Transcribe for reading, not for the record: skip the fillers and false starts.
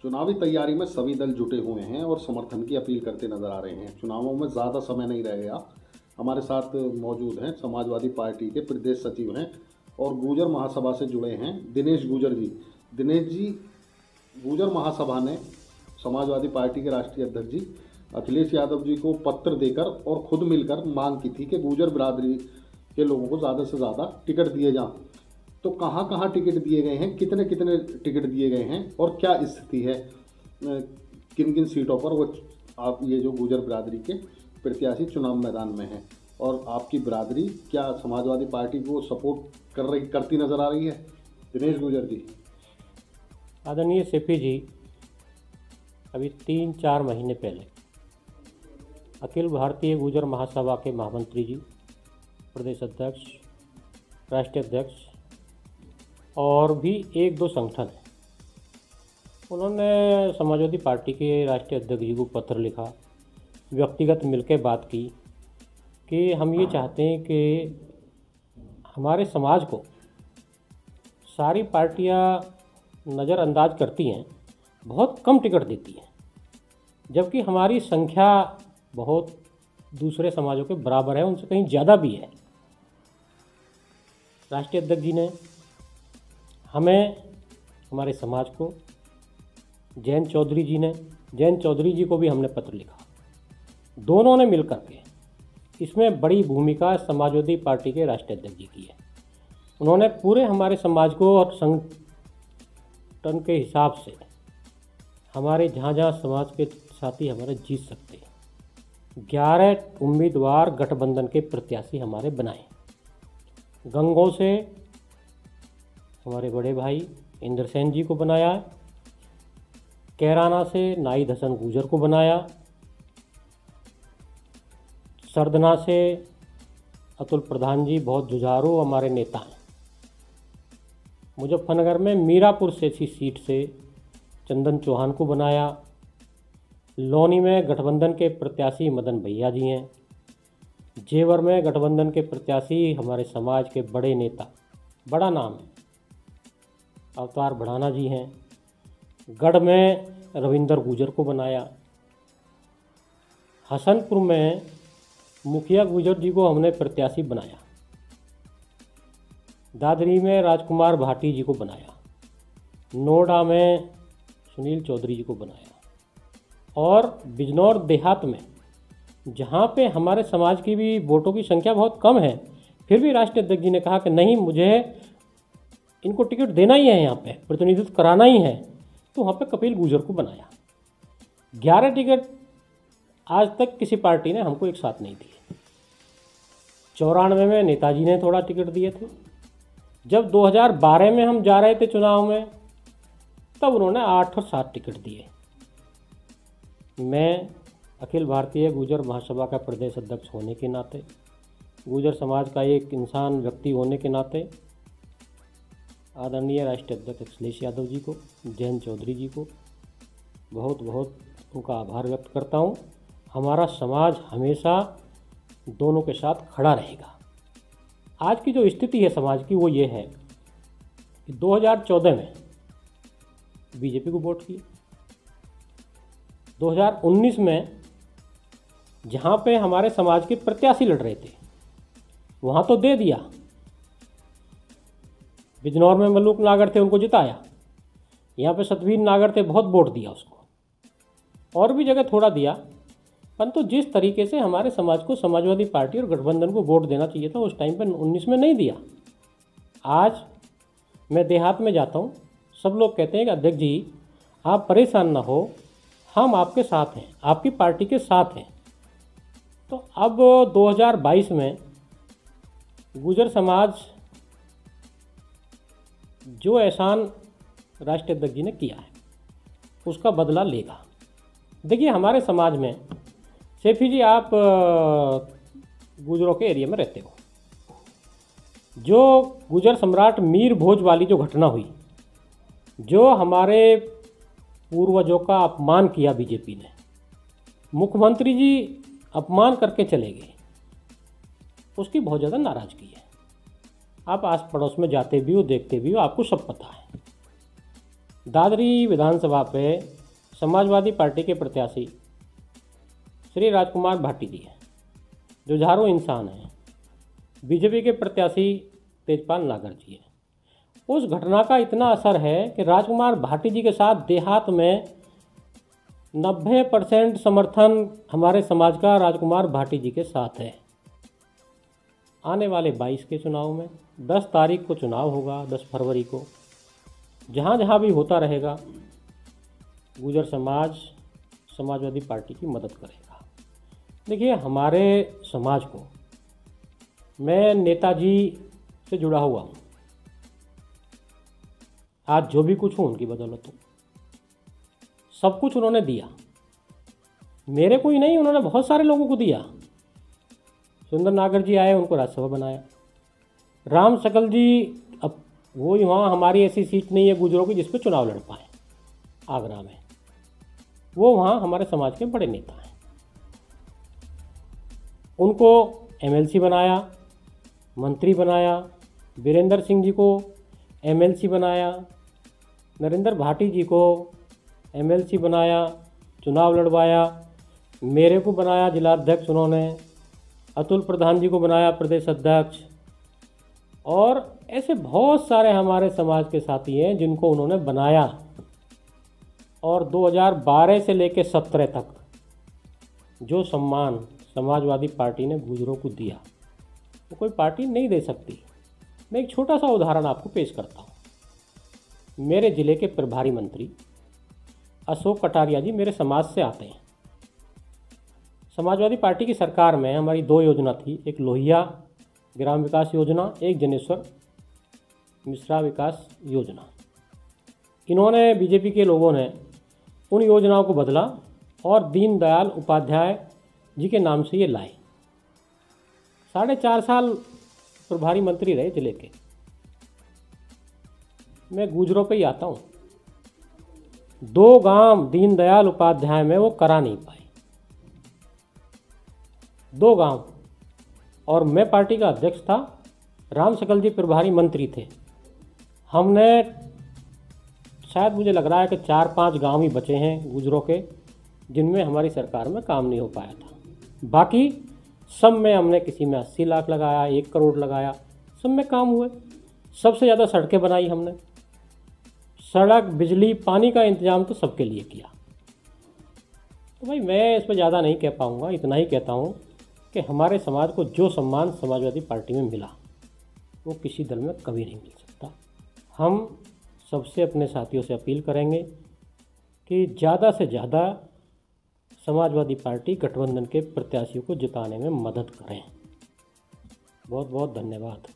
चुनावी तैयारी में सभी दल जुटे हुए हैं और समर्थन की अपील करते नजर आ रहे हैं। चुनावों में ज़्यादा समय नहीं रह गया। हमारे साथ मौजूद हैं समाजवादी पार्टी के प्रदेश सचिव हैं और गुर्जर महासभा से जुड़े हैं दिनेश गुर्जर जी। दिनेश जी, गुर्जर महासभा ने समाजवादी पार्टी के राष्ट्रीय अध्यक्ष जी अखिलेश यादव जी को पत्र देकर और खुद मिलकर मांग की थी कि गुर्जर बिरादरी के लोगों को ज़्यादा से ज़्यादा टिकट दिए जाएं। तो कहाँ कहाँ टिकट दिए गए हैं, कितने कितने टिकट दिए गए हैं और क्या स्थिति है, किन किन सीटों पर वो आप ये जो गुर्जर बिरादरी के प्रत्याशी चुनाव मैदान में हैं, और आपकी बिरादरी क्या समाजवादी पार्टी को सपोर्ट करती नज़र आ रही है? दिनेश गुर्जर जी। आदरणीय सीपी जी, अभी 3-4 महीने पहले अखिल भारतीय गुर्जर महासभा के महामंत्री जी, प्रदेश अध्यक्ष, राष्ट्रीय अध्यक्ष और भी 1-2 संगठन हैं, उन्होंने समाजवादी पार्टी के राष्ट्रीय अध्यक्ष जी को पत्र लिखा, व्यक्तिगत मिलकर बात की कि हम ये चाहते हैं कि हमारे समाज को सारी पार्टियां नज़रअंदाज करती हैं, बहुत कम टिकट देती हैं, जबकि हमारी संख्या बहुत दूसरे समाजों के बराबर है, उनसे कहीं ज़्यादा भी है। राष्ट्रीय अध्यक्ष जी ने हमें, हमारे समाज को, जयंत चौधरी जी को भी हमने पत्र लिखा। दोनों ने मिल करके इसमें बड़ी भूमिका समाजवादी पार्टी के राष्ट्रीय अध्यक्ष जी की है। उन्होंने पूरे हमारे समाज को और संगठन के हिसाब से हमारे जहाँ जहाँ समाज के साथी हमारे जीत सकते हैं, 11 उम्मीदवार गठबंधन के प्रत्याशी हमारे बनाए। गंगों से हमारे बड़े भाई इंद्रसेन जी को बनाया, कैराना से नाई हसन गुर्जर को बनाया, सरदना से अतुल प्रधान जी बहुत जुझारू हमारे नेता हैं। मुजफ्फरनगर में मीरापुर से इसी सीट से चंदन चौहान को बनाया। लोनी में गठबंधन के प्रत्याशी मदन भैया जी हैं। जेवर में गठबंधन के प्रत्याशी हमारे समाज के बड़े नेता, बड़ा नाम है, अवतार बढ़ाना जी हैं। गढ़ में रविंदर गुर्जर को बनाया। हसनपुर में मुखिया गुर्जर जी को हमने प्रत्याशी बनाया। दादरी में राजकुमार भाटी जी को बनाया। नोएडा में सुनील चौधरी जी को बनाया। और बिजनौर देहात में, जहाँ पे हमारे समाज की भी वोटों की संख्या बहुत कम है, फिर भी राष्ट्रीय अध्यक्ष जी ने कहा कि नहीं, मुझे इनको टिकट देना ही है, यहाँ पे प्रतिनिधित्व कराना ही है, तो वहाँ पे कपिल गुर्जर को बनाया। 11 टिकट आज तक किसी पार्टी ने हमको एक साथ नहीं दिए। 94 में नेताजी ने थोड़ा टिकट दिए थे। जब 2012 में हम जा रहे थे चुनाव में, तब उन्होंने 8 और 7 टिकट दिए। मैं अखिल भारतीय गुर्जर महासभा का प्रदेश अध्यक्ष होने के नाते, गुर्जर समाज का एक इंसान व्यक्ति होने के नाते, आदरणीय राष्ट्रीय अध्यक्ष अखिलेश यादव जी को, जयंत चौधरी जी को बहुत बहुत उनका आभार व्यक्त करता हूँ। हमारा समाज हमेशा दोनों के साथ खड़ा रहेगा। आज की जो स्थिति है समाज की, वो ये है कि 2014 में बीजेपी को वोट किया। 2019 में जहाँ पे हमारे समाज के प्रत्याशी लड़ रहे थे, वहाँ तो दे दिया। बिजनौर में मल्लूक नागर थे, उनको जिताया। यहाँ पे सतवीर नागर थे, बहुत वोट दिया उसको, और भी जगह थोड़ा दिया। परंतु जिस तरीके से हमारे समाज को समाजवादी पार्टी और गठबंधन को वोट देना चाहिए था, उस टाइम पर 19 में नहीं दिया। आज मैं देहात में जाता हूँ, सब लोग कहते हैं कि अध्यक्ष जी आप परेशान ना हो, हम आपके साथ हैं, आपकी पार्टी के साथ हैं। तो अब 2022 में गुर्जर समाज जो एहसान राष्ट्रीय अध्यक्ष जी ने किया है, उसका बदला लेगा। देखिए, हमारे समाज में, सेफी जी आप गुर्जरों के एरिया में रहते हो, जो गुर्जर सम्राट मीर भोज वाली जो घटना हुई, जो हमारे पूर्वजों का अपमान किया बीजेपी ने, मुख्यमंत्री जी अपमान करके चले गए, उसकी बहुत ज़्यादा नाराज़गी है। आप आस पड़ोस में जाते भी हो, देखते भी हो, आपको सब पता है। दादरी विधानसभा पे समाजवादी पार्टी के प्रत्याशी श्री राजकुमार भाटी जी हैं, जुझारू इंसान हैं। बीजेपी के प्रत्याशी तेजपाल नागर जी हैं। उस घटना का इतना असर है कि राजकुमार भाटी जी के साथ देहात में 90% समर्थन हमारे समाज का राजकुमार भाटी जी के साथ है। आने वाले 22 के चुनाव में 10 तारीख को चुनाव होगा, 10 फरवरी को, जहाँ जहाँ भी होता रहेगा गुर्जर समाज समाजवादी पार्टी की मदद करेगा। देखिए, हमारे समाज को, मैं नेताजी से जुड़ा हुआ हूँ, आज जो भी कुछ हूँ उनकी बदौलत हूँ। सब कुछ उन्होंने दिया, मेरे को ही नहीं, उन्होंने बहुत सारे लोगों को दिया। सुंदर नागर जी आए, उनको राज्यसभा बनाया। राम सकल जी, अब वो वहाँ, हमारी ऐसी सीट नहीं है गुजरों की जिस पे चुनाव लड़ पाए, आगरा में, वो वहाँ हमारे समाज के बड़े नेता हैं। उनको एमएलसी बनाया, मंत्री बनाया, वीरेंद्र सिंह जी को एमएलसी बनाया, नरेंद्र भाटी जी को एमएलसी बनाया, चुनाव लड़वाया, मेरे को बनाया जिलाध्यक्ष उन्होंने, अतुल प्रधान जी को बनाया प्रदेश अध्यक्ष, और ऐसे बहुत सारे हमारे समाज के साथी हैं जिनको उन्होंने बनाया। और 2012 से लेकर 17 तक जो सम्मान समाजवादी पार्टी ने गुजरों को दिया वो कोई पार्टी नहीं दे सकती। मैं एक छोटा सा उदाहरण आपको पेश करता हूँ। मेरे ज़िले के प्रभारी मंत्री अशोक कटारिया जी मेरे समाज से आते हैं। समाजवादी पार्टी की सरकार में हमारी 2 योजना थी, एक लोहिया ग्राम विकास योजना, एक जनेश्वर मिश्रा विकास योजना। इन्होंने, बीजेपी के लोगों ने उन योजनाओं को बदला और दीनदयाल उपाध्याय जी के नाम से ये लाए। 4.5 साल प्रभारी मंत्री रहे जिले के। मैं गुजरों पे ही आता हूँ। 2 गांव दीनदयाल उपाध्याय में वो करा नहीं पाए, 2 गांव, और मैं पार्टी का अध्यक्ष था, राम सकल जी प्रभारी मंत्री थे। हमने, शायद मुझे लग रहा है कि 4-5 गांव ही बचे हैं गुजरों के जिनमें हमारी सरकार में काम नहीं हो पाया था। बाकी सब में हमने, किसी में 80 लाख लगाया, 1 करोड़ लगाया, सब में काम हुए। सबसे ज़्यादा सड़कें बनाई हमने, सड़क, बिजली, पानी का इंतजाम तो सबके लिए किया। तो भाई, मैं इस पर ज़्यादा नहीं कह पाऊँगा, इतना ही कहता हूँ कि हमारे समाज को जो सम्मान समाजवादी पार्टी में मिला वो किसी दल में कभी नहीं मिल सकता। हम सबसे, अपने साथियों से अपील करेंगे कि ज़्यादा से ज़्यादा समाजवादी पार्टी गठबंधन के प्रत्याशियों को जिताने में मदद करें। बहुत बहुत धन्यवाद।